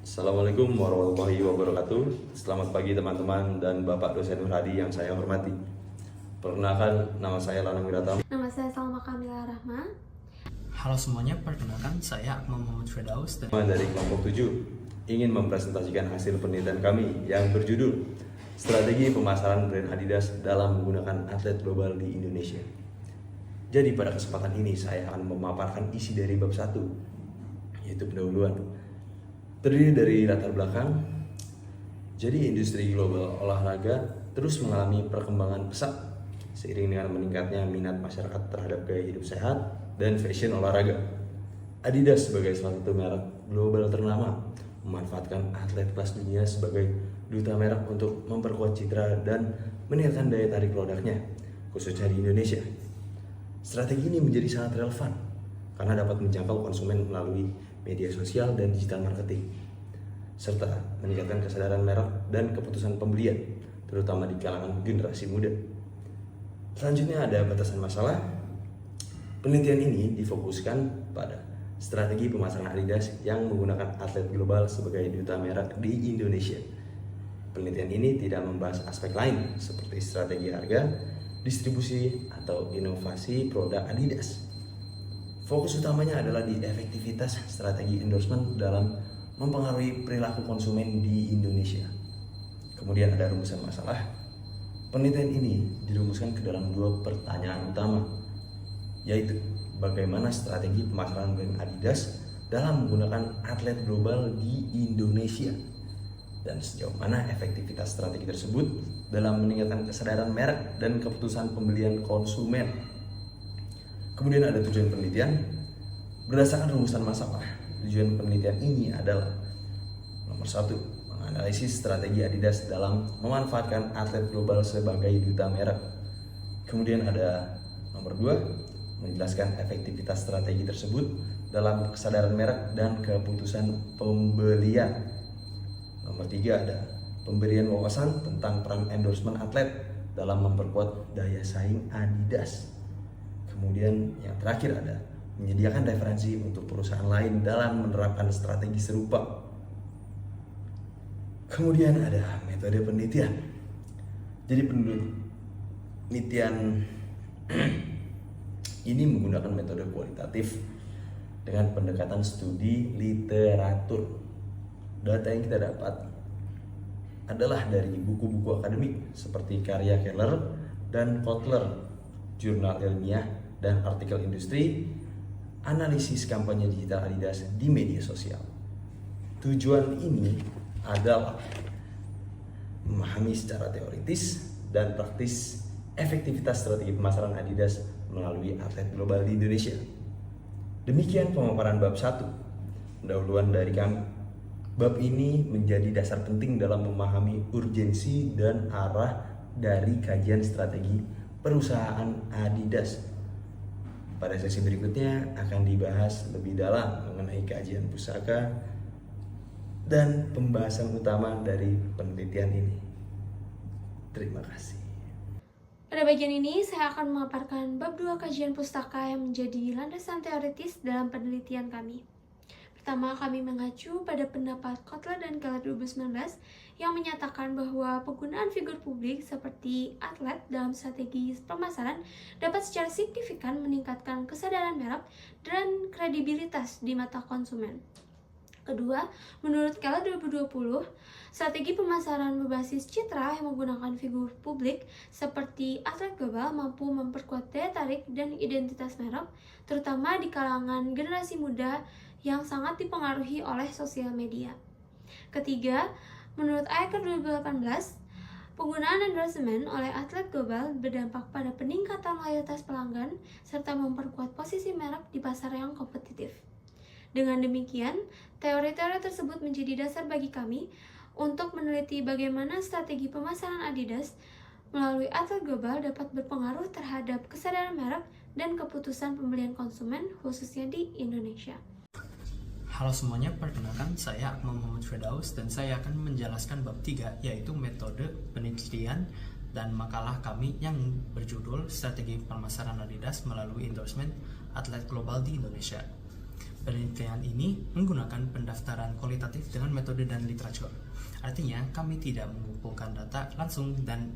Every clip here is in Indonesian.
Assalamualaikum warahmatullahi wabarakatuh. Selamat pagi teman-teman dan Bapak dosen Nur Hadi yang saya hormati. Perkenalkan, nama saya Lana Wiratama. Nama saya Salma Kamila Rahma. Halo semuanya, perkenalkan saya Akmal Muhammad Firdaus Dari kelompok 7 ingin mempresentasikan hasil penelitian kami yang berjudul Strategi Pemasaran Brand Adidas dalam Menggunakan Atlet Global di Indonesia. Jadi pada kesempatan ini saya akan memaparkan isi dari bab 1, yaitu pendahuluan. Terdiri dari latar belakang. Jadi industri global olahraga terus mengalami perkembangan pesat seiring dengan meningkatnya minat masyarakat terhadap gaya hidup sehat dan fashion olahraga. Adidas sebagai salah satu merek global ternama memanfaatkan atlet kelas dunia sebagai duta merek untuk memperkuat citra dan meningkatkan daya tarik produknya, khususnya di Indonesia. Strategi ini menjadi sangat relevan karena dapat menjangkau konsumen melalui media sosial dan digital marketing, serta meningkatkan kesadaran merek dan keputusan pembelian, terutama di kalangan generasi muda. Selanjutnya ada batasan masalah. Penelitian ini difokuskan pada strategi pemasaran Adidas yang menggunakan atlet global sebagai duta merek di Indonesia. Penelitian ini tidak membahas aspek lain seperti strategi harga, distribusi, atau inovasi produk Adidas. Fokus utamanya adalah di efektivitas strategi endorsement dalam mempengaruhi perilaku konsumen di Indonesia. Kemudian ada rumusan masalah. Penelitian ini dirumuskan ke dalam 2 pertanyaan utama, yaitu bagaimana strategi pemasaran brand Adidas dalam menggunakan atlet global di Indonesia dan sejauh mana efektivitas strategi tersebut dalam meningkatkan kesadaran merek dan keputusan pembelian konsumen. Kemudian ada tujuan penelitian. Berdasarkan rumusan masalah, tujuan penelitian ini adalah nomor 1, menganalisis strategi Adidas dalam memanfaatkan atlet global sebagai duta merek. Kemudian ada nomor 2, menjelaskan efektivitas strategi tersebut dalam kesadaran merek dan keputusan pembelian. Nomor 3 ada pemberian wawasan tentang peran endorsement atlet dalam memperkuat daya saing Adidas. Kemudian yang terakhir ada menyediakan referensi untuk perusahaan lain dalam menerapkan strategi serupa. Kemudian ada metode penelitian. Jadi penelitian ini menggunakan metode kualitatif dengan pendekatan studi literatur. Data yang kita dapat adalah dari buku-buku akademik seperti karya Keller dan Kotler, jurnal ilmiah dan artikel industri, analisis kampanye digital Adidas di media sosial. Tujuan ini adalah memahami secara teoritis dan praktis efektivitas strategi pemasaran Adidas melalui atlet global di Indonesia. Demikian pemaparan bab 1, pendahuluan dari kami. Bab ini menjadi dasar penting dalam memahami urgensi dan arah dari kajian strategi perusahaan Adidas. Pada sesi berikutnya akan dibahas lebih dalam mengenai kajian pusaka dan pembahasan utama dari penelitian ini. Terima kasih. Pada bagian ini, saya akan memaparkan bab 2 kajian pustaka yang menjadi landasan teoritis dalam penelitian kami. Pertama, kami mengacu pada pendapat Kotler dan Keller 2019 yang menyatakan bahwa penggunaan figur publik seperti atlet dalam strategi pemasaran dapat secara signifikan meningkatkan kesadaran merek dan kredibilitas di mata konsumen. Kedua, menurut Keller 2020, strategi pemasaran berbasis citra yang menggunakan figur publik seperti atlet global mampu memperkuat daya tarik dan identitas merek, terutama di kalangan generasi muda yang sangat dipengaruhi oleh sosial media. Ketiga, menurut Aker 2018, penggunaan endorsement oleh atlet global berdampak pada peningkatan loyalitas pelanggan serta memperkuat posisi merek di pasar yang kompetitif. Dengan demikian, teori-teori tersebut menjadi dasar bagi kami untuk meneliti bagaimana strategi pemasaran Adidas melalui atlet global dapat berpengaruh terhadap kesadaran merek dan keputusan pembelian konsumen khususnya di Indonesia. Halo semuanya, perkenalkan saya Akmal Muhammad Firdaus dan saya akan menjelaskan bab 3, yaitu metode penelitian dan makalah kami yang berjudul Strategi Pemasaran Adidas melalui Endorsement Atlet Global di Indonesia. Penelitian ini menggunakan pendaftaran kualitatif dengan metode dan literatur. Artinya, kami tidak mengumpulkan data langsung dan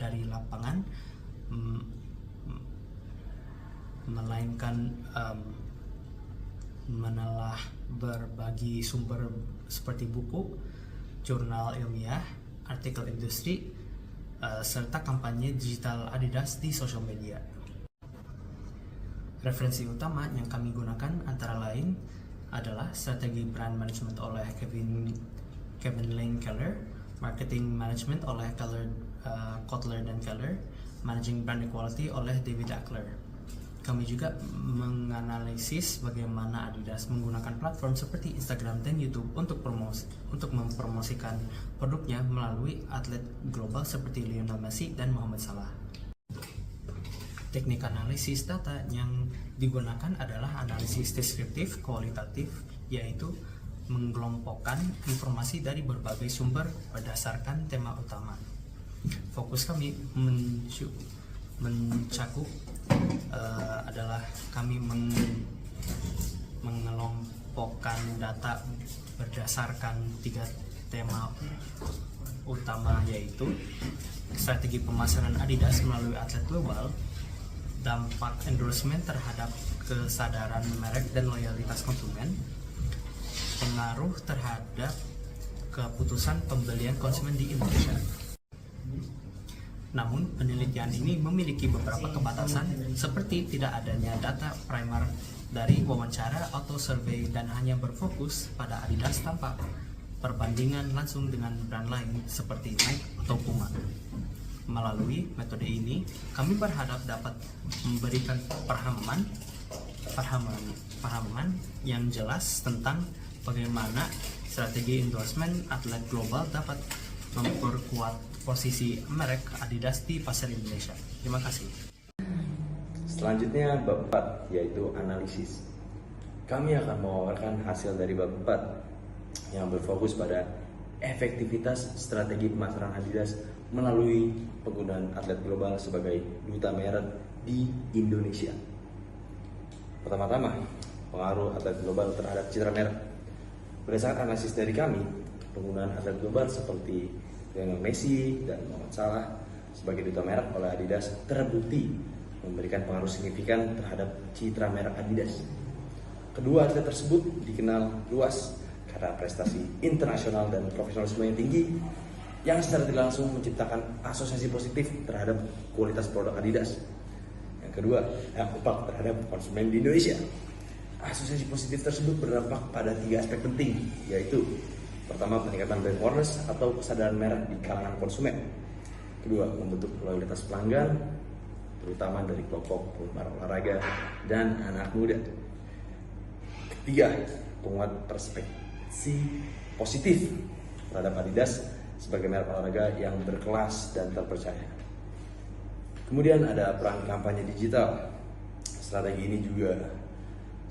dari lapangan, melainkan menelah berbagai sumber seperti buku, jurnal ilmiah, artikel industri, serta kampanye digital Adidas di sosial media. Referensi utama yang kami gunakan antara lain adalah strategi brand management oleh Kevin Lane Keller, marketing management oleh Kotler dan Keller, managing brand equality oleh David Ackler. Kami juga menganalisis bagaimana Adidas menggunakan platform seperti Instagram dan YouTube untuk mempromosikan produknya melalui atlet global seperti Lionel Messi dan Mohamed Salah. Teknik analisis data yang digunakan adalah analisis deskriptif kualitatif, yaitu mengelompokkan informasi dari berbagai sumber berdasarkan tema utama. Fokus kami mencakup adalah kami mengelompokkan data berdasarkan 3 tema utama, yaitu strategi pemasaran Adidas melalui atlet global, dampak endorsement terhadap kesadaran merek dan loyalitas konsumen, pengaruh terhadap keputusan pembelian konsumen di Indonesia. Namun, penelitian ini memiliki beberapa kebatasan, seperti tidak adanya data primer dari wawancara atau survei dan hanya berfokus pada Adidas tanpa perbandingan langsung dengan brand lain seperti Nike atau Puma. Melalui metode ini, kami berharap dapat memberikan pemahaman yang jelas tentang bagaimana strategi endorsement atlet global dapat memperkuat posisi merek Adidas di pasar Indonesia. Terima kasih. Selanjutnya bab 4, yaitu analisis. Kami akan memaparkan hasil dari bab 4 yang berfokus pada efektivitas strategi pemasaran Adidas melalui penggunaan atlet global sebagai duta merek di Indonesia. Pertama-tama, pengaruh atlet global terhadap citra merek. Berdasarkan analisis dari kami, penggunaan atlet global seperti Lionel Messi dan Mohamed Salah sebagai duta merek oleh Adidas terbukti memberikan pengaruh signifikan terhadap citra merek Adidas. Kedua atlet tersebut dikenal luas karena prestasi internasional dan profesionalisme yang tinggi yang secara tidak langsung menciptakan asosiasi positif terhadap kualitas produk Adidas. Yang kedua, dampak terhadap konsumen di Indonesia. Asosiasi positif tersebut berdampak pada 3 aspek penting, yaitu pertama, peningkatan brand awareness atau kesadaran merek di kalangan konsumen. Kedua, membentuk loyalitas pelanggan, terutama dari kelompok penggemar olahraga dan anak muda. Ketiga, penguat perspektif positif terhadap Adidas sebagai merek olahraga yang berkelas dan terpercaya. Kemudian ada peran kampanye digital. Strategi ini juga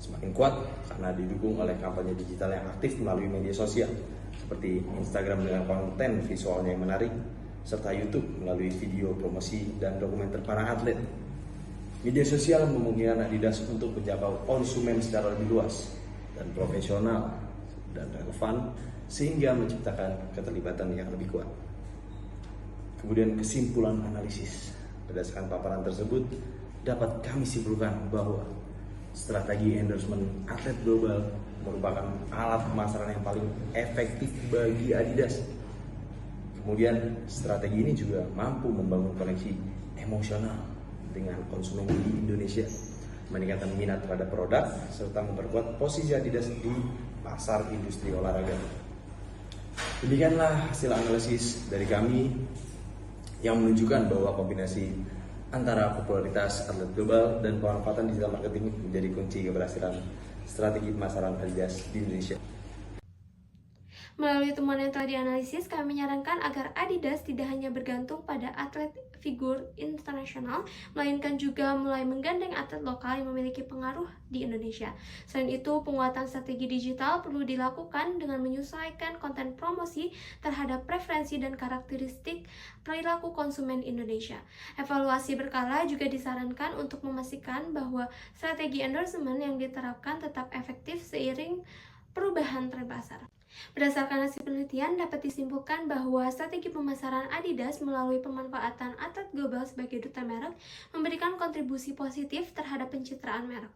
semakin kuat karena didukung oleh kampanye digital yang aktif melalui media sosial seperti Instagram dengan konten visualnya yang menarik, serta YouTube melalui video promosi dan dokumenter para atlet. Media sosial memungkinkan Adidas untuk menjangkau konsumen secara lebih luas dan profesional dan relevan, sehingga menciptakan keterlibatan yang lebih kuat. Kemudian kesimpulan analisis. Berdasarkan paparan tersebut, dapat kami simpulkan bahwa strategi endorsement atlet global merupakan alat pemasaran yang paling efektif bagi Adidas. Kemudian strategi ini juga mampu membangun koneksi emosional dengan konsumen di Indonesia, meningkatkan minat terhadap produk, serta memperkuat posisi Adidas di pasar industri olahraga. Demikianlah hasil analisis dari kami yang menunjukkan bahwa kombinasi antara popularitas atlet global dan pemanfaatan digital marketing menjadi kunci keberhasilan strategi pemasaran Adidas di Indonesia. Melalui temuan yang telah dianalisis, kami menyarankan agar Adidas tidak hanya bergantung pada atlet figur internasional, melainkan juga mulai menggandeng atlet lokal yang memiliki pengaruh di Indonesia. Selain itu, penguatan strategi digital perlu dilakukan dengan menyesuaikan konten promosi terhadap preferensi dan karakteristik perilaku konsumen Indonesia. Evaluasi berkala juga disarankan untuk memastikan bahwa strategi endorsement yang diterapkan tetap efektif seiring perubahan tren pasar. Berdasarkan hasil penelitian, dapat disimpulkan bahwa strategi pemasaran Adidas melalui pemanfaatan atlet global sebagai duta merek memberikan kontribusi positif terhadap pencitraan merek.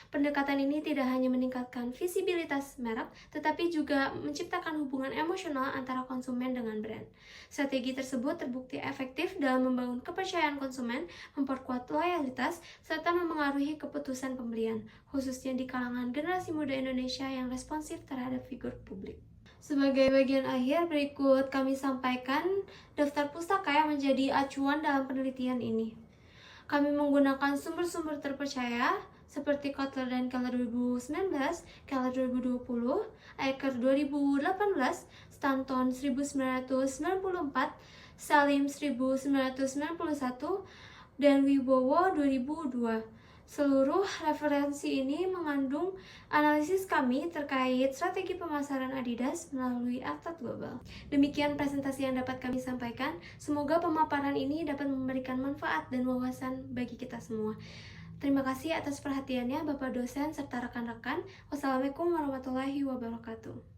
Pendekatan ini tidak hanya meningkatkan visibilitas merek, tetapi juga menciptakan hubungan emosional antara konsumen dengan brand. Strategi tersebut terbukti efektif dalam membangun kepercayaan konsumen, memperkuat loyalitas, serta memengaruhi keputusan pembelian, khususnya di kalangan generasi muda Indonesia yang responsif terhadap figur publik. Sebagai bagian akhir, berikut kami sampaikan daftar pustaka yang menjadi acuan dalam penelitian ini. Kami menggunakan sumber-sumber terpercaya seperti Kotler dan Keller 2019, Keller 2020, Eker 2018, Stanton 1994, Salim 1991, dan Wibowo 2002. Seluruh referensi ini mengandung analisis kami terkait strategi pemasaran Adidas melalui atlet global. Demikian presentasi yang dapat kami sampaikan. Semoga pemaparan ini dapat memberikan manfaat dan wawasan bagi kita semua. Terima kasih atas perhatiannya Bapak dosen serta rekan-rekan. Wassalamualaikum warahmatullahi wabarakatuh.